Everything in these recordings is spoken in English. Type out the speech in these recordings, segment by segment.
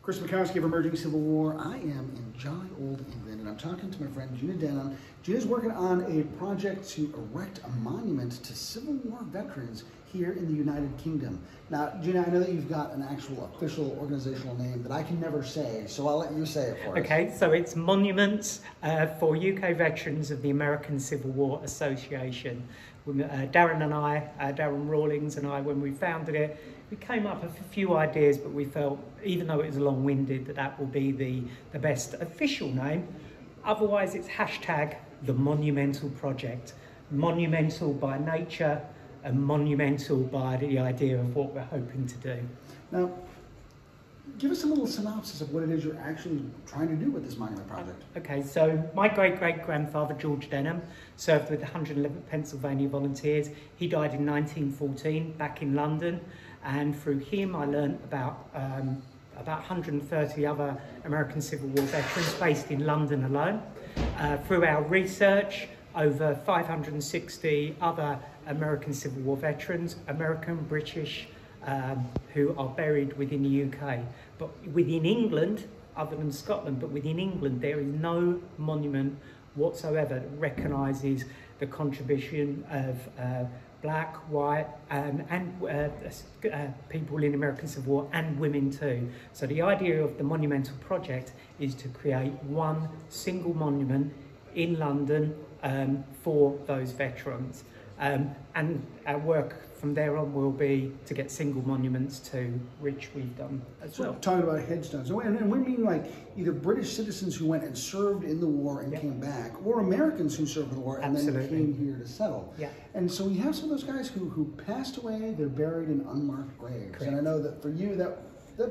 Chris Mikowski of Emerging Civil War. I am in jolly old England, and I'm talking to my friend Gina Denham. Gina's working on a project to erect a monument to Civil War veterans here in the United Kingdom. Now, Gina, I know that you've got an actual official organizational name that I can never say, so I'll let you say it for us. Okay, so it's Monuments for UK Veterans of the American Civil War Association. Darren and I, Darren Rawlings and I, when we founded it, we came up with a few ideas, but we felt, even though it was long-winded, that will be the best official name. Otherwise, it's hashtag the Monumental Project. Monumental by nature and monumental by the idea of what we're hoping to do. Now, give us a little synopsis of what it is you're actually trying to do with this monument project. Okay, so my great-great-grandfather, George Denham, served with the 111th Pennsylvania Volunteers. He died in 1914 back in London, and through him I learned about 130 other American Civil War veterans based in London alone. Through our research, over 560 other American Civil War veterans, American, British, who are buried within the UK. But within England, other than Scotland, but within England, there is no monument whatsoever that recognises the contribution of black, white, and people in the American Civil War, and women too. So the idea of the Monumental Project is to create one single monument in London for those veterans. And our work from there on will be to get single monuments to, which we've done as well. Talking about headstones, and we mean like either British citizens who went and served in the war and came back, or Americans who served in the war and then came here to settle. Yeah. And so we have some of those guys who passed away, they're buried in unmarked graves. Correct. And I know that for you, that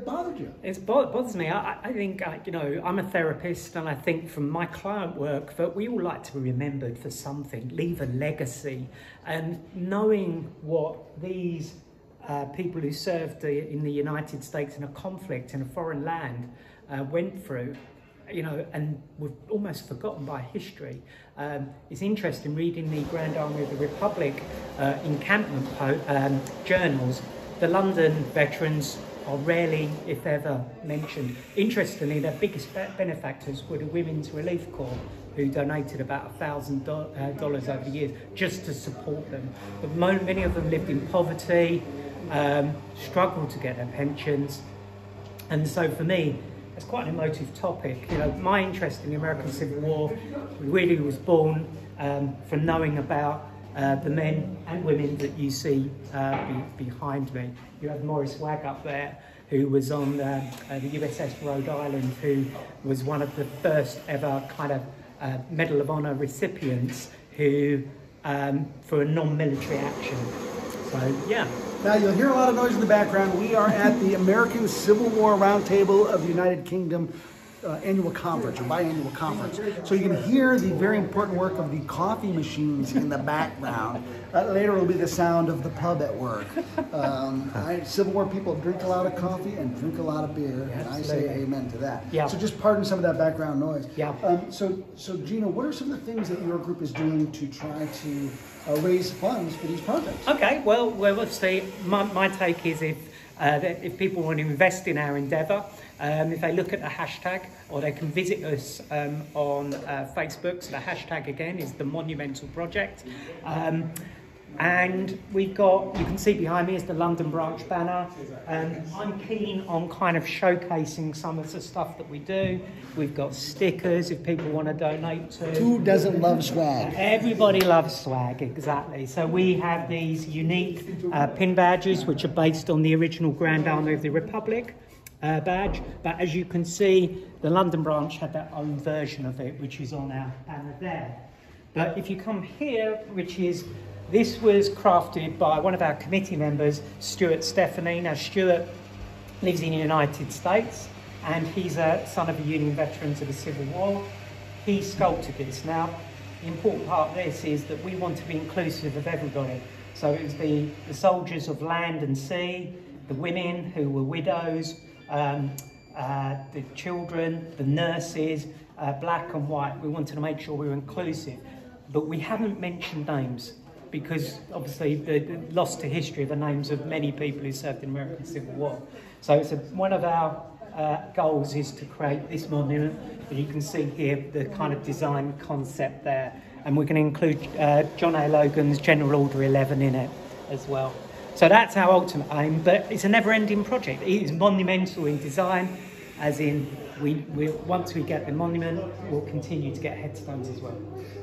bothered you. It bothers me. I think, you know, I'm a therapist, and I think from my client work that we all like to be remembered for something, leave a legacy. And knowing what these people who served in the United States in a conflict in a foreign land went through, you know, and were almost forgotten by history. It's interesting reading the Grand Army of the Republic encampment journals. The London veterans are rarely, if ever, mentioned. Interestingly, their biggest benefactors were the Women's Relief Corps, who donated about $1,000 over the years just to support them. But many of them lived in poverty, struggled to get their pensions. And so for me, it's quite an emotive topic. You know, my interest in the American Civil War really was born from knowing about the men and women that you see behind me. You have Maurice Wagg up there, who was on the USS Rhode Island, who was one of the first ever kind of Medal of Honor recipients who for a non-military action. So yeah. Now you'll hear a lot of noise in the background. We are at the American Civil War Roundtable of the United Kingdom annual conference, or biannual conference. So you can hear the very important work of the coffee machines in the background. Later it'll be the sound of the pub at work. Civil War people drink a lot of coffee and drink a lot of beer, and I say amen to that. Yeah. So just pardon some of that background noise. Yeah. So Gina, what are some of the things that your group is doing to try to raise funds for these projects? Okay, well obviously my take is if people want to invest in our endeavour, if they look at the hashtag, or they can visit us on Facebook. So the hashtag again is the Monumental Project. And we've got, you can see behind me is the London branch banner. I'm keen on kind of showcasing some of the stuff that we do. We've got stickers if people want to donate to. Who doesn't love swag? Everybody loves swag, exactly. So we have these unique pin badges, which are based on the original Grand Army of the Republic badge. But as you can see, the London branch had their own version of it, which is on our banner there. But if you come here, this was crafted by one of our committee members, Stuart Stephanie. Now, Stuart lives in the United States, and he's a son of a Union veteran of the Civil War. He sculpted this. Now, the important part of this is that we want to be inclusive of everybody. So it was the soldiers of land and sea, the women who were widows, the children, the nurses, black and white. We wanted to make sure we were inclusive. But we haven't mentioned names, because obviously the lost to history are the names of many people who served in the American Civil War. So it's one of our goals is to create this monument. And you can see here the kind of design concept there. And we're going to include John A. Logan's General Order 11 in it as well. So that's our ultimate aim, but it's a never-ending project. It is monumental in design, as in once we get the monument, we'll continue to get headstones as well.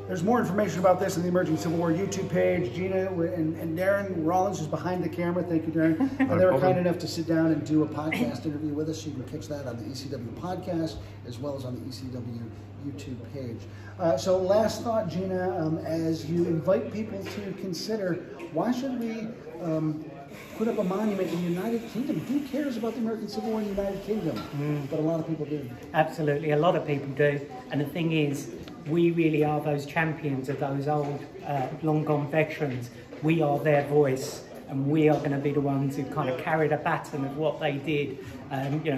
There's more information about this on the Emerging Civil War YouTube page. Gina and Darren Rollins is behind the camera. Thank you, Darren. They were kind enough to sit down and do a podcast interview with us. You can catch that on the ECW podcast as well as on the ECW YouTube page. So last thought, Gina, as you invite people to consider, why should we put up a monument in the United Kingdom? Who cares about the American Civil War in the United Kingdom? But a lot of people do. Absolutely, a lot of people do. And the thing is, we really are those champions of those old, long-gone veterans. We are their voice, and we are going to be the ones who kind of carry the baton of what they did,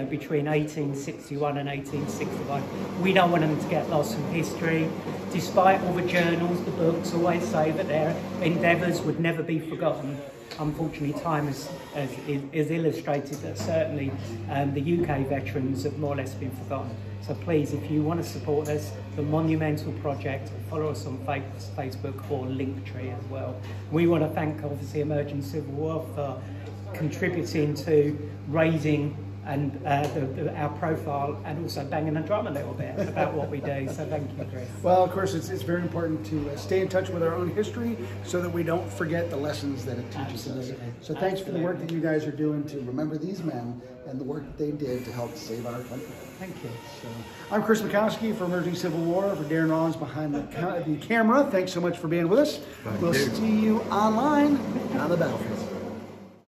between 1861 and 1861. We don't want them to get lost from history. Despite all the journals, the books always say that their endeavours would never be forgotten. Unfortunately, time has illustrated that certainly the UK veterans have more or less been forgotten. So please, if you want to support us, the Monumental Project, follow us on Facebook or Linktree as well. We want to thank, obviously, Emerging Civil War for contributing to raising and our profile, and also banging the drum a little bit about what we do. So thank you, Chris. Well, of course, it's very important to stay in touch with our own history so that we don't forget the lessons that it teaches us. So thanks for the work that you guys are doing to remember these men and the work that they did to help save our country. Thank you. So, I'm Chris Mikowski for Emerging Civil War, for Darren Rollins behind the camera. Thanks so much for being with us. We'll see you online on the battlefield.